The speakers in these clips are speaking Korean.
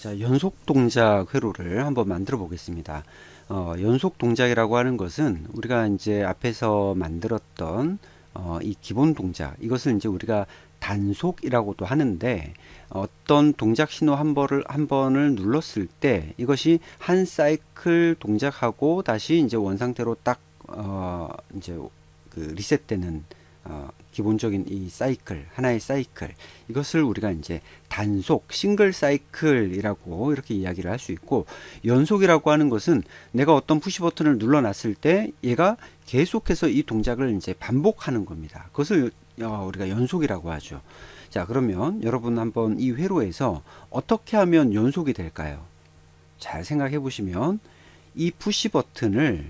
자, 연속 동작 회로를 한번 만들어 보겠습니다. 연속 동작이라고 하는 것은 우리가 이제 앞에서 만들었던 이 기본 동작, 이것을 이제 우리가 단속이라고도 하는데, 어떤 동작 신호 한 번을 눌렀을 때 이것이 한 사이클 동작하고 다시 이제 원상태로 딱 이제 그 리셋되는 기본적인 이 사이클, 하나의 사이클, 이것을 우리가 이제 단속, 싱글 사이클이라고 이렇게 이야기를 할 수 있고, 연속이라고 하는 것은 내가 어떤 푸시 버튼을 눌러놨을 때 얘가 계속해서 이 동작을 이제 반복하는 겁니다. 그것을 우리가 연속이라고 하죠. 자, 그러면 여러분 한번 이 회로에서 어떻게 하면 연속이 될까요? 잘 생각해 보시면 이 푸시 버튼을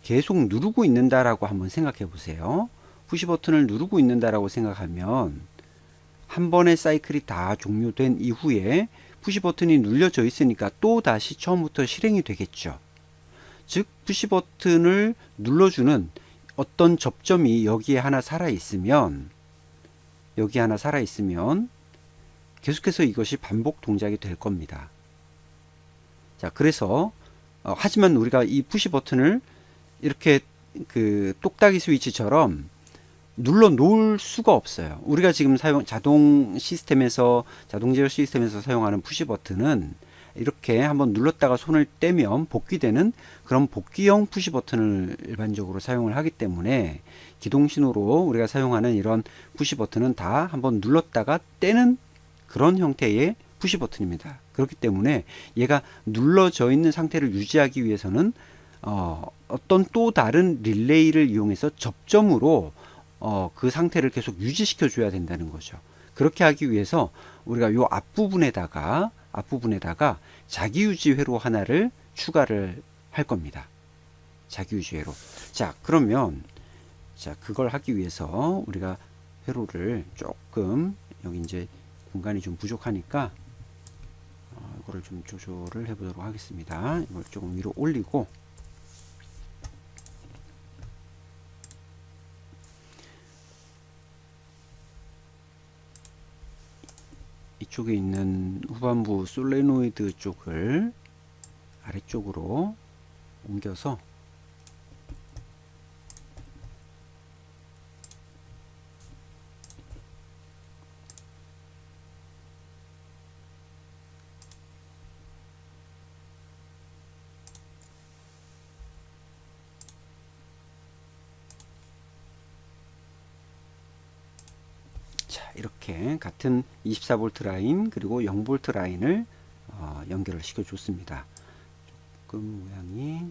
계속 누르고 있는다라고 한번 생각해 보세요. 푸시 버튼을 누르고 있는다라고 생각하면 한 번의 사이클이 다 종료된 이후에 푸시 버튼이 눌려져 있으니까 또 다시 처음부터 실행이 되겠죠. 즉 푸시 버튼을 눌러주는 어떤 접점이 여기에 하나 살아 있으면 계속해서 이것이 반복 동작이 될 겁니다. 자, 그래서 하지만 우리가 이 푸시 버튼을 이렇게 그 똑딱이 스위치처럼 눌러 놓을 수가 없어요. 우리가 지금 자동 제어 시스템에서 사용하는 푸시 버튼은 이렇게 한번 눌렀다가 손을 떼면 복귀되는 그런 복귀형 푸시 버튼을 일반적으로 사용을 하기 때문에, 기동 신호로 우리가 사용하는 이런 푸시 버튼은 다 한번 눌렀다가 떼는 그런 형태의 푸시 버튼입니다. 그렇기 때문에 얘가 눌러져 있는 상태를 유지하기 위해서는 어떤 또 다른 릴레이를 이용해서 접점으로 그 상태를 계속 유지시켜 줘야 된다는 거죠. 그렇게 하기 위해서 우리가 요 앞부분에다가 자기유지 회로 하나를 추가를 할 겁니다. 자기유지 회로. 자, 그러면 그걸 하기 위해서 우리가 회로를 조금, 여기 이제 공간이 좀 부족하니까 이거를 좀 조절을 해 보도록 하겠습니다. 이걸 조금 위로 올리고, 이쪽에 있는 후반부 솔레노이드 쪽을 아래쪽으로 옮겨서 이렇게 같은 24V 라인 그리고 0V 라인을 연결을 시켜 줬습니다. 조금 모양이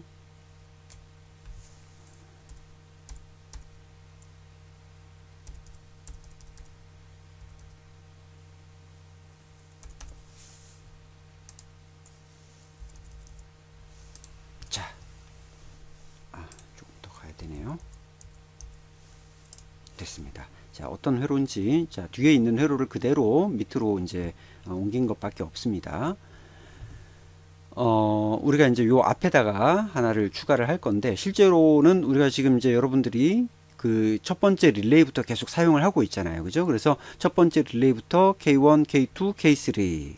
조금 더 가야 되네요. 됐습니다. 자, 어떤 회로인지, 자, 뒤에 있는 회로를 그대로 밑으로 이제 옮긴 것밖에 없습니다. 우리가 이제 요 앞에다가 하나를 추가를 할 건데, 실제로는 우리가 지금 이제 여러분들이 그 첫 번째 릴레이부터 계속 사용을 하고 있잖아요. 그죠? 그래서 첫 번째 릴레이부터 K1, K2, K3.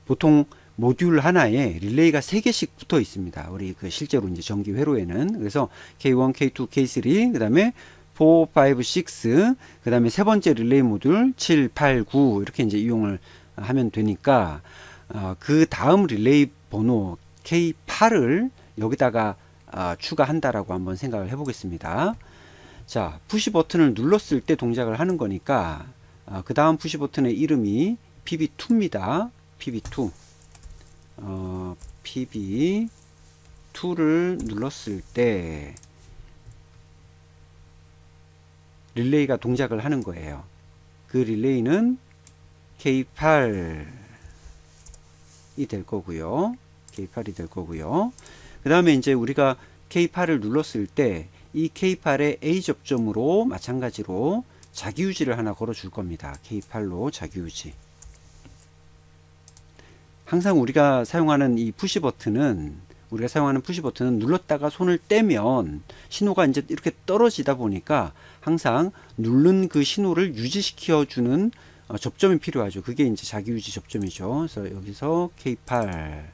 보통 모듈 하나에 릴레이가 3개씩 붙어 있습니다. 우리 그 실제로 이제 전기 회로에는. 그래서 K1, K2, K3, 그 다음에 4, 5, 6, 그 다음에 세 번째 릴레이 모듈 7, 8, 9 이렇게 이제 이용을 하면 되니까, 그 다음 릴레이 번호 K8을 여기다가 추가한다라고 한번 생각을 해보겠습니다. 자, 푸시 버튼을 눌렀을 때 동작을 하는 거니까, 그 다음 푸시 버튼의 이름이 PB2입니다. PB2. PB2를 눌렀을 때 릴레이가 동작을 하는 거예요. 그 릴레이는 K8이 될 거고요. K8이 될 거고요. 그 다음에 이제 우리가 K8을 눌렀을 때 이 K8의 A 접점으로 마찬가지로 자기유지를 하나 걸어 줄 겁니다. K8로 자기유지. 항상 우리가 사용하는 푸시 버튼은 눌렀다가 손을 떼면 신호가 이제 이렇게 떨어지다 보니까 항상 누른 그 신호를 유지시켜 주는 접점이 필요하죠. 그게 이제 자기유지 접점이죠. 그래서 여기서 K8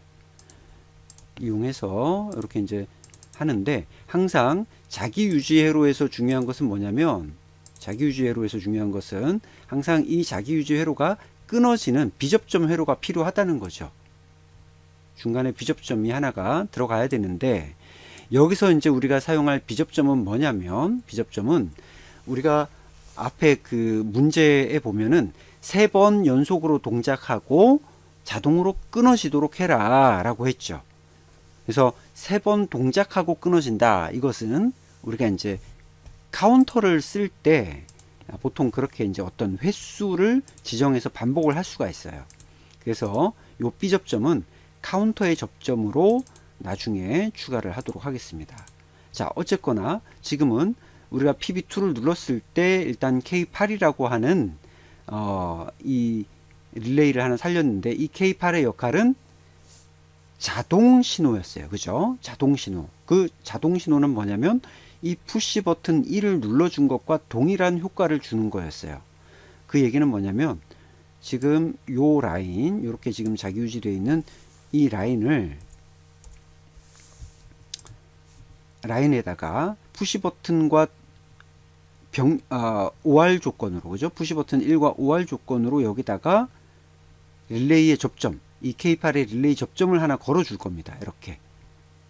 이용해서 이렇게 이제 하는데, 항상 자기유지 회로에서 중요한 것은 뭐냐면, 자기유지 회로에서 중요한 것은 항상 이 자기유지 회로가 끊어지는 비접점 회로가 필요하다는 거죠. 중간에 비접점이 하나가 들어가야 되는데, 여기서 이제 우리가 사용할 비접점은 뭐냐면, 비접점은 우리가 앞에 그 문제에 보면은 3번 연속으로 동작하고 자동으로 끊어지도록 해라 라고 했죠. 그래서 3번 동작하고 끊어진다. 이것은 우리가 이제 카운터를 쓸 때 보통 그렇게 이제 어떤 횟수를 지정해서 반복을 할 수가 있어요. 그래서 요 B접점은 카운터의 접점으로 나중에 추가를 하도록 하겠습니다. 자, 어쨌거나 지금은 우리가 PB2를 눌렀을 때 일단 K8이라고 하는 이 릴레이를 하나 살렸는데, 이 K8의 역할은 자동 신호였어요. 그죠? 자동 신호. 그 자동 신호는 뭐냐면 이 푸시 버튼 1을 눌러준 것과 동일한 효과를 주는 거였어요. 그 얘기는 뭐냐면 지금 요 라인, 요렇게 지금 자기유지되어 있는 이 라인에다가 푸시 버튼과 OR 조건으로, 그죠? 푸시 버튼 1과 OR 조건으로 여기다가 릴레이의 접점, 이 K8의 릴레이 접점을 하나 걸어 줄 겁니다. 이렇게.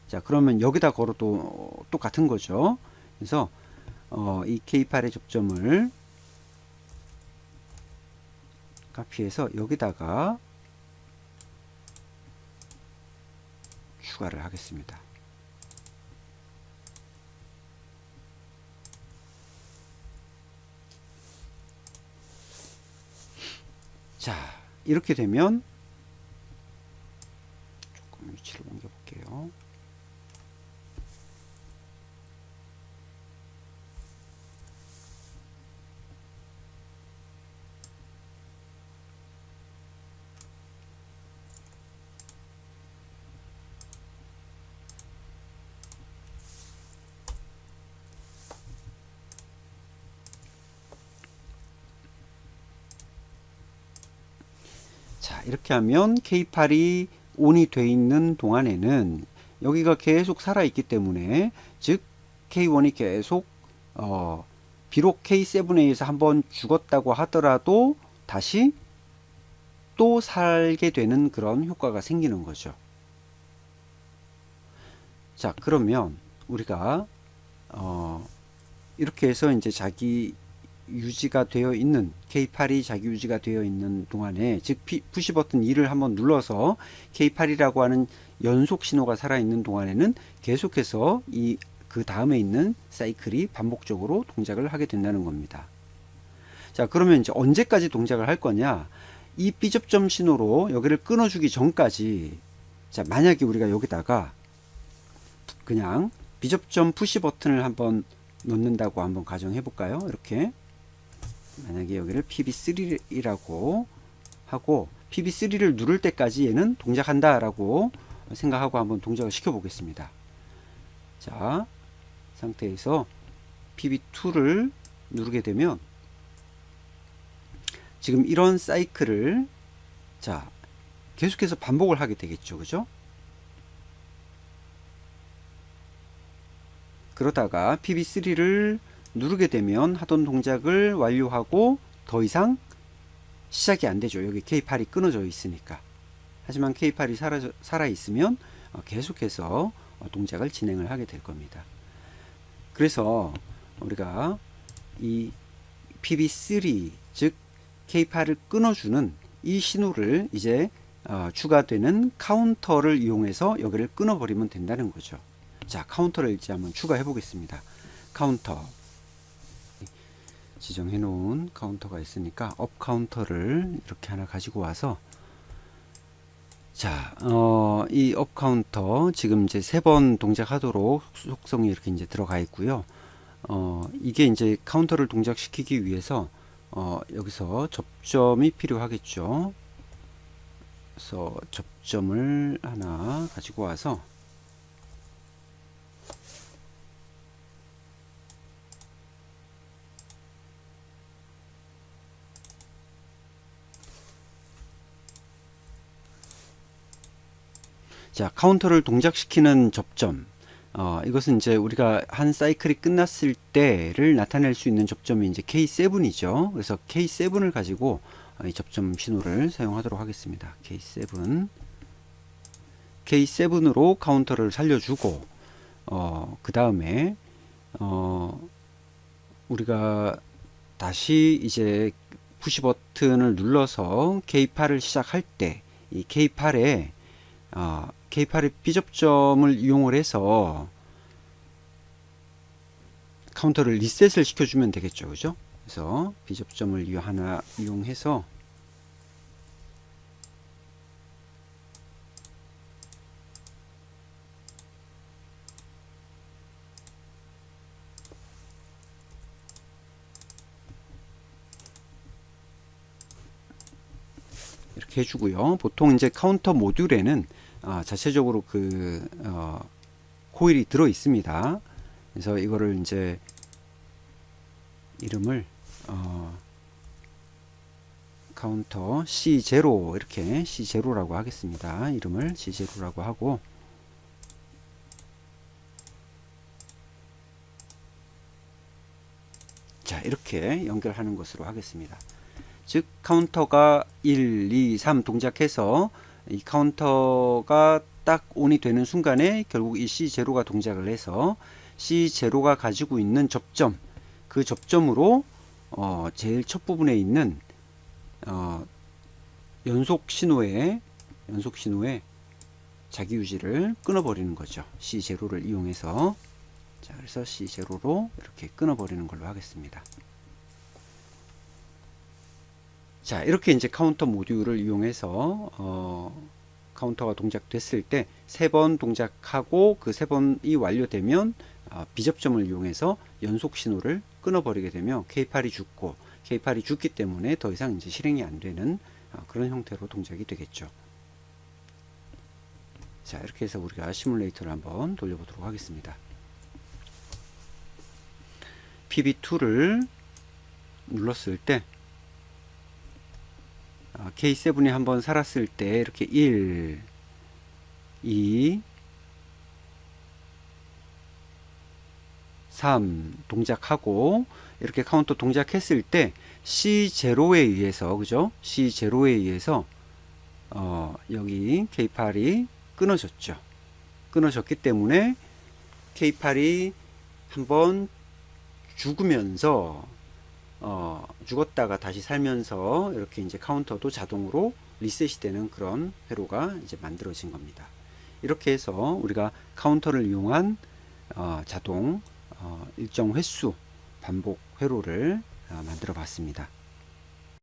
자, 그러면 여기다 걸어도 똑같은 거죠. 그래서 이 K8의 접점을 카피해서 여기다가 추가를 하겠습니다. 자, 이렇게 되면 조금 위치를 옮겨 볼게요. 자, 이렇게 하면 K8이 ON이 돼 있는 동안에는 여기가 계속 살아 있기 때문에, 즉 K1이 계속 비록 K7A에서 한번 죽었다고 하더라도 다시 또 살게 되는 그런 효과가 생기는 거죠. 자, 그러면 우리가 이렇게 해서 이제 자기 유지가 되어 있는, K8이 자기 유지가 되어 있는 동안에, 즉 푸시 버튼 2를 한번 눌러서 K8이라고 하는 연속 신호가 살아 있는 동안에는 계속해서 그 다음에 있는 사이클이 반복적으로 동작을 하게 된다는 겁니다. 자, 그러면 이제 언제까지 동작을 할 거냐? 이 B접점 신호로 여기를 끊어주기 전까지, 자, 만약에 우리가 여기다가 그냥 B접점 푸시 버튼을 한번 넣는다고 한번 가정해 볼까요? 이렇게 만약에 여기를 PB3라고 하고 PB3를 누를 때까지 얘는 동작한다 라고 생각하고 한번 동작을 시켜 보겠습니다. 자, 상태에서 PB2를 누르게 되면 지금 이런 사이클을, 자, 계속해서 반복을 하게 되겠죠. 그죠? 그러다가 PB3를 누르게 되면 하던 동작을 완료하고 더 이상 시작이 안 되죠. 여기 K8이 끊어져 있으니까. 하지만 K8이 살아 있으면 계속해서 동작을 진행을 하게 될 겁니다. 그래서 우리가 이 PB3, 즉 K8을 끊어주는 이 신호를 이제 추가되는 카운터를 이용해서 여기를 끊어버리면 된다는 거죠. 자, 카운터를 이제 한번 추가해 보겠습니다. 카운터, 지정해 놓은 카운터가 있으니까 업 카운터를 이렇게 하나 가지고 와서, 자, 이 업 카운터 지금 이제 3번 동작하도록 속성이 이렇게 이제 들어가 있고요. 이게 이제 카운터를 동작시키기 위해서 여기서 접점이 필요하겠죠. 그래서 접점을 하나 가지고 와서 자, 카운터를 동작시키는 접점. 이것은 이제 우리가 한 사이클이 끝났을 때를 나타낼 수 있는 접점이 이제 K7이죠. 그래서 K7을 가지고 이 접점 신호를 사용하도록 하겠습니다. K7. K7으로 카운터를 살려주고, 그 다음에, 우리가 다시 이제 푸시 버튼을 눌러서 K8을 시작할 때, 이 K8에 K8의 B접점을 이용을 해서 카운터를 리셋을 시켜주면 되겠죠. 그죠? 그래서 B접점을 이용해서 이렇게 해주고요. 보통 이제 카운터 모듈에는 자체적으로 코일이 들어 있습니다. 그래서 이거를 이제 이름을 카운터 C0 이렇게 C0라고 하겠습니다. 이름을 C0라고 하고, 자, 이렇게 연결하는 것으로 하겠습니다. 즉 카운터가 1, 2, 3 동작해서 이 카운터가 딱 온이 되는 순간에 결국 이 C0가 동작을 해서 C0가 가지고 있는 접점, 그 접점으로 제일 첫 부분에 있는 연속 신호의 자기 유지를 끊어버리는 거죠. C0를 이용해서. 자, 그래서 C0로 이렇게 끊어버리는 걸로 하겠습니다. 자, 이렇게 이제 카운터 모듈을 이용해서 카운터가 동작됐을 때 3번 동작하고 그 3번이 완료되면 B접점을 이용해서 연속 신호를 끊어버리게 되면 K8이 죽고, K8이 죽기 때문에 더 이상 이제 실행이 안 되는 그런 형태로 동작이 되겠죠. 자, 이렇게 해서 우리가 시뮬레이터를 한번 돌려보도록 하겠습니다. PB2를 눌렀을 때 K7이 한번 살았을 때 이렇게 1, 2, 3 동작하고 이렇게 카운터 동작했을 때 C0에 의해서, 그죠? C0에 의해서 여기 K8이 끊어졌죠. 끊어졌기 때문에 K8이 한번 죽으면서 죽었다가 다시 살면서 이렇게 이제 카운터도 자동으로 리셋이 되는 그런 회로가 이제 만들어진 겁니다. 이렇게 해서 우리가 카운터를 이용한 자동 일정 횟수 반복 회로를 만들어 봤습니다.